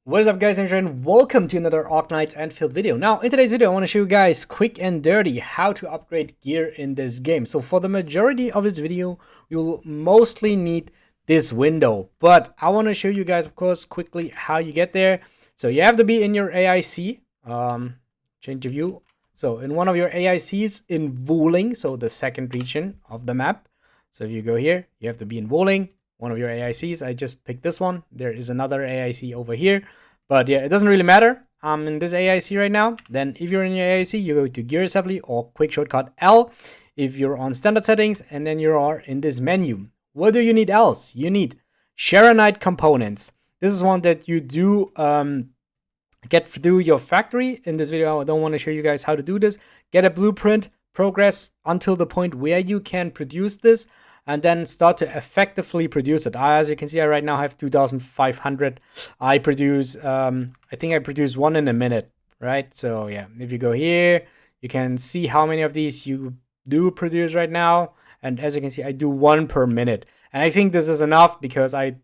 What is up, guys? I'm Jordan. Welcome to another Arknights Endfield video. Now, in today's video, I want to show you guys quick and dirty how to upgrade gear in this game. So for the majority of this video, you will mostly need this window. But I want to show you guys, of course, quickly how you get there. So you have to be in your AIC. Change the view. So in one of your AICs in Wuling, so the second region of the map. So if you go here, you have to be in Wuling. One of your AICs. I just picked this one. There is another AIC over here. But yeah, it doesn't really matter. I'm in this AIC right now. Then if you're in your AIC, you go to Gear Assembly or quick shortcut L if you're on standard settings, and then you are in this menu. What do you need else? You need Arknight components. This is one that you do get through your factory. In this video, I don't want to show you guys how to do this. Get a blueprint, progress until the point where you can produce this, and then start to effectively produce it. As you can see, I right now have 2,500. I produce, I think I produce one in a minute, right? So yeah, if you go here, you can see how many of these you do produce right now. And as you can see, I do one per minute. And I think this is enough because I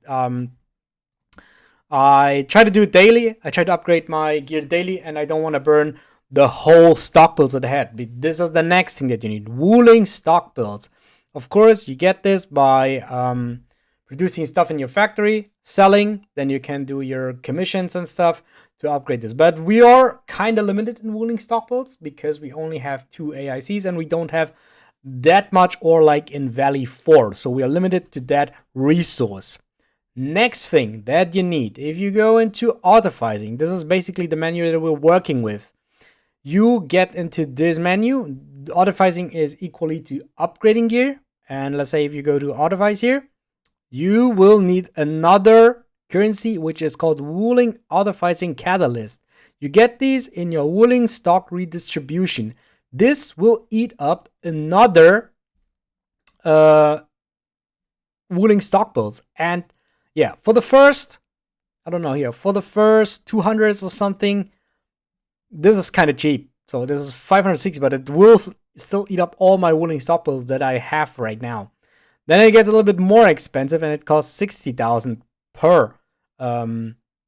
try to do it daily. I try to upgrade my gear daily, and I don't want to burn the whole stock builds at the head. This is the next thing that you need: wooling stock builds. Of course, you get this by producing stuff in your factory, selling, then you can do your commissions and stuff to upgrade this. But we are kind of limited in wooling stock builds because we only have 2 AICs and we don't have that much ore like in Valley 4. So we are limited to that resource. Next thing that you need, if you go into artificing, this is basically the menu that we're working with. You get into this menu. Artificing is equally to upgrading gear. And let's say if you go to artifice here, you will need another currency, which is called wooling artificing catalyst. You get these in your wooling stock redistribution. This will eat up another wooling stock builds. And yeah, for the first, I don't know here, for the first 200s or something, this is kind of cheap. So this is 560, but it will still eat up all my wooling stock builds that I have right now. Then it gets a little bit more expensive, and it costs 60,000 per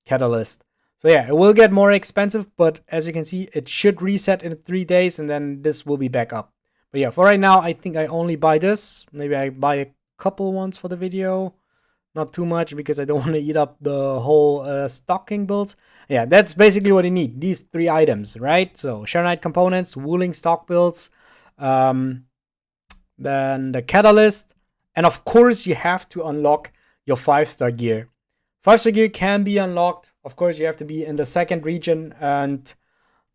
catalyst. So yeah, it will get more expensive, but as you can see, it should reset in 3 days, and then this will be back up. But yeah, for right now, I think I only buy this. Maybe I buy a couple ones for the video. Not too much because I don't want to eat up the whole stocking builds. Yeah, that's basically what you need. These 3 items, right? So Arknight components, wooling stock builds, then the catalyst, and of course you have to unlock your 5-star gear. 5-star gear can be unlocked. Of course, you have to be in the second region, and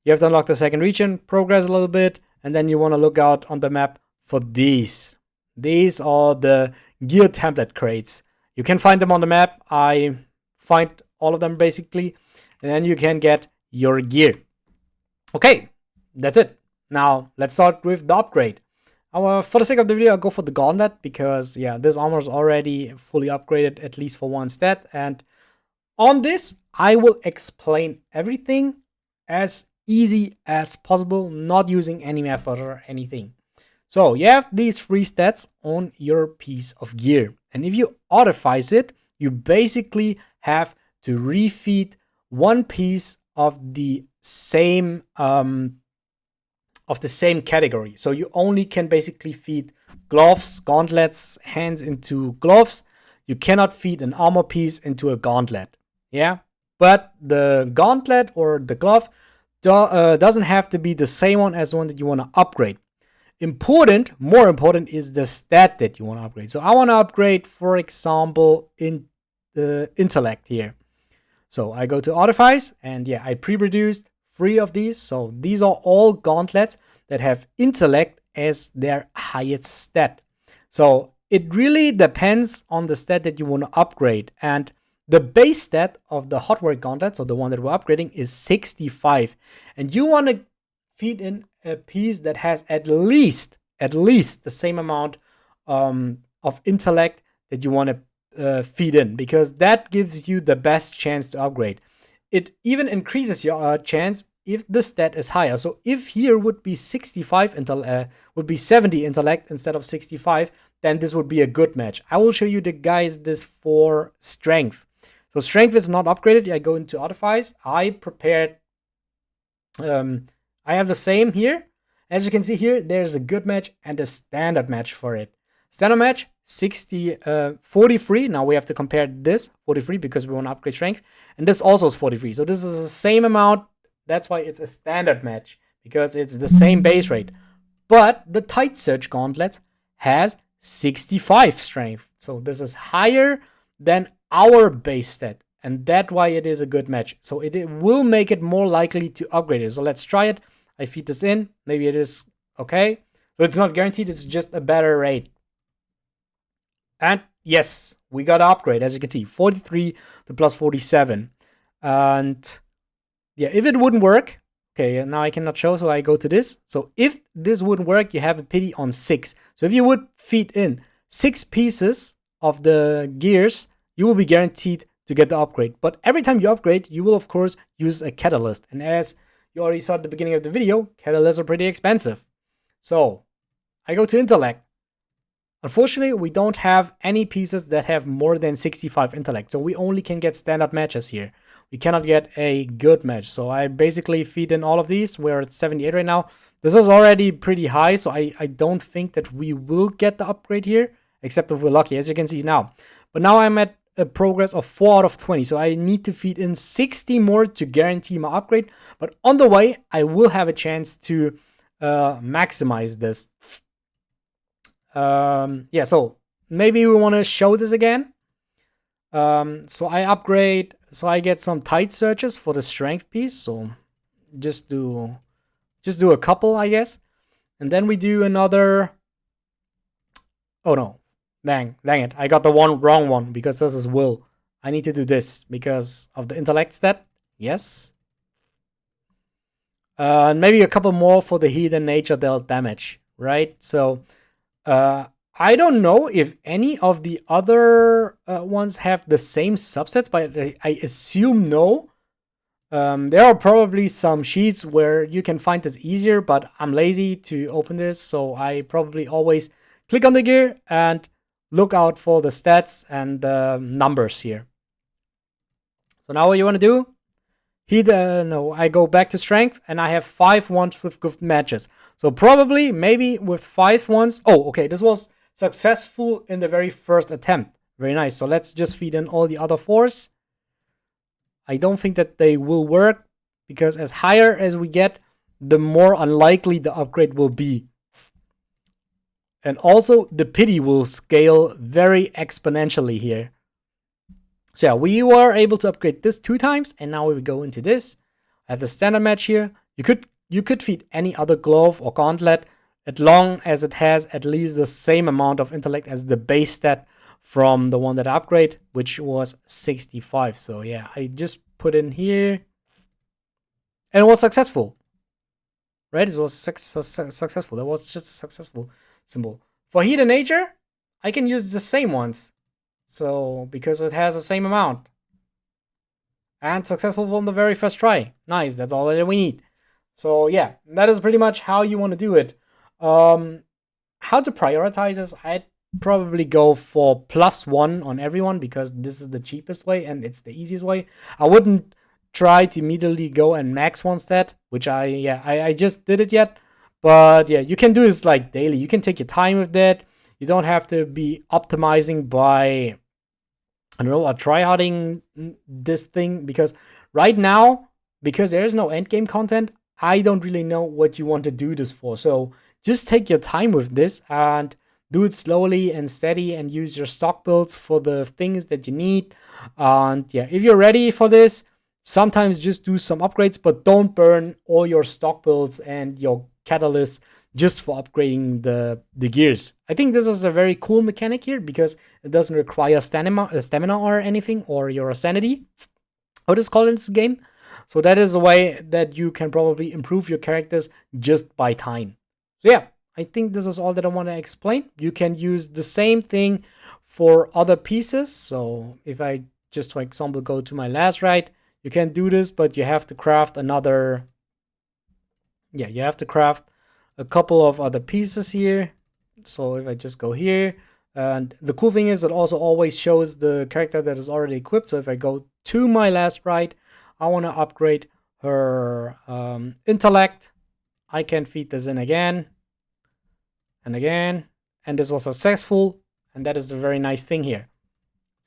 you have to unlock the second region, progress a little bit, and then you want to look out on the map for these. These are the gear template crates. You can find them on the map. I find all of them basically, and then you can get your gear. Okay, that's it. Now let's start with the upgrade. For the sake of the video, I'll go for the gauntlet because yeah, this armor is already fully upgraded, at least for 1 stat. And on this, I will explain everything as easy as possible, not using any method or anything. So you have these 3 stats on your piece of gear. And if you artifice it, you basically have to refeed 1 piece of the same category. So you only can basically feed gloves, gauntlets, hands into gloves. You cannot feed an armor piece into a gauntlet. Yeah, but the gauntlet or the glove doesn't have to be the same one as the one that you want to upgrade. More important is the stat that you want to upgrade. So I want to upgrade, for example, in the intellect here. So I go to artifice, and yeah, I pre-produced 3 of these. So these are all gauntlets that have intellect as their highest stat. So it really depends on the stat that you want to upgrade. And the base stat of the hot work gauntlet, so the one that we're upgrading, is 65. And you want to feed in a piece that has at least the same amount of intellect that you want to feed in, because that gives you the best chance to upgrade. It even increases your chance if the stat is higher. So if here would be would be 70 intellect instead of 65, then this would be a good match. I will show you the guys this for strength. So strength is not upgraded. I go into artifice. I prepared. I have the same here. As you can see here, there's a good match and a standard match for it. Standard match 43. Now we have to compare this 43 because we want to upgrade strength, and this also is 43. So this is the same amount. That's why it's a standard match, because it's the same base rate. But the Tight Search Gauntlets has 65 strength. So this is higher than our base stat. And that's why it is a good match. So it will make it more likely to upgrade it. So let's try it. I feed this in. Maybe it is okay. So it's not guaranteed. It's just a better rate. And yes, we got an upgrade. As you can see, 43 to plus 47. And yeah, if it wouldn't work, okay, now I cannot show, so I go to this. So if this wouldn't work, you have a pity on 6. So if you would feed in 6 pieces of the gears, you will be guaranteed to get the upgrade. But every time you upgrade, you will of course use a catalyst. And as you already saw at the beginning of the video, catalysts are pretty expensive. So I go to intellect. Unfortunately, we don't have any pieces that have more than 65 intellect. So we only can get standard matches here. We cannot get a good match. So I basically feed in all of these. We're at 78 right now. This is already pretty high, so I don't think that we will get the upgrade here, except if we're lucky, as you can see now. But now I'm at a progress of 4 out of 20. So I need to feed in 60 more to guarantee my upgrade. But on the way, I will have a chance to maximize this. Yeah, so maybe we want to show this again. So I upgrade, so I get some tight searches for the strength piece. So just do a couple, I guess. And then we do another. Oh no, dang it. I got the wrong one because this is will. I need to do this because of the intellect stat. Yes. And maybe a couple more for the heat and nature dealt damage, right? So I don't know if any of the other ones have the same subsets, but I assume no. There are probably some sheets where you can find this easier, but I'm lazy to open this, so I probably always click on the gear and look out for the stats and the numbers here. So now what you want to do? I go back to strength, and I have 5 ones with good matches. So probably, maybe with 5 ones. Oh, okay, this was successful in the very first attempt. Very nice. So let's just feed in all the other 4s. I don't think that they will work, because as higher as we get, the more unlikely the upgrade will be. And also, the pity will scale very exponentially here. So yeah, we were able to upgrade this 2 times, and now we go into this. I have the standard match here. You could feed any other glove or gauntlet as long as it has at least the same amount of intellect as the base stat from the one that I upgrade, which was 65. So yeah, I just put in here, and it was successful. Right? It was successful. That was just a successful symbol. For heat and nature, I can use the same ones. So, because it has the same amount. And successful from the very first try. Nice, that's all that we need. So, yeah, that is pretty much how you want to do it. How to prioritize this, I'd probably go for +1 on everyone, because this is the cheapest way and it's the easiest way. I wouldn't try to immediately go and max one stat, which I just did it yet. But yeah, you can do this like daily. You can take your time with that. You don't have to be optimizing by, I don't know, or tryharding this thing, because right now, because there is no endgame content, I don't really know what you want to do this for. So just take your time with this and do it slowly and steady, and use your stock builds for the things that you need. And yeah, if you're ready for this, sometimes just do some upgrades, but don't burn all your stock builds and your catalysts just for upgrading the gears. I think this is a very cool mechanic here, because it doesn't require stamina or anything, or your sanity, what is called in this game. So that is a way that you can probably improve your characters just by time. So yeah, I think this is all that I want to explain. You can use the same thing for other pieces. So if I just, for example, go to my last ride, you can do this, but you have to craft another. Yeah, you have to craft a couple of other pieces here. So if I just go here, And the cool thing is it also always shows the character that is already equipped. So if I go to my last ride, I want to upgrade her intellect. I can feed this in again and again, and this was successful, and that is the very nice thing here.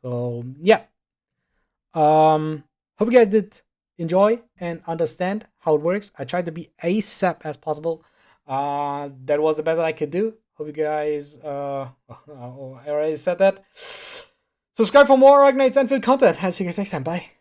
So yeah, hope you guys did enjoy and understand how it works. I tried to be ASAP as possible. That was the best I could do. Hope you guys I already said that. Subscribe for more Arknights Endfield content. I'll see you guys next time. Bye.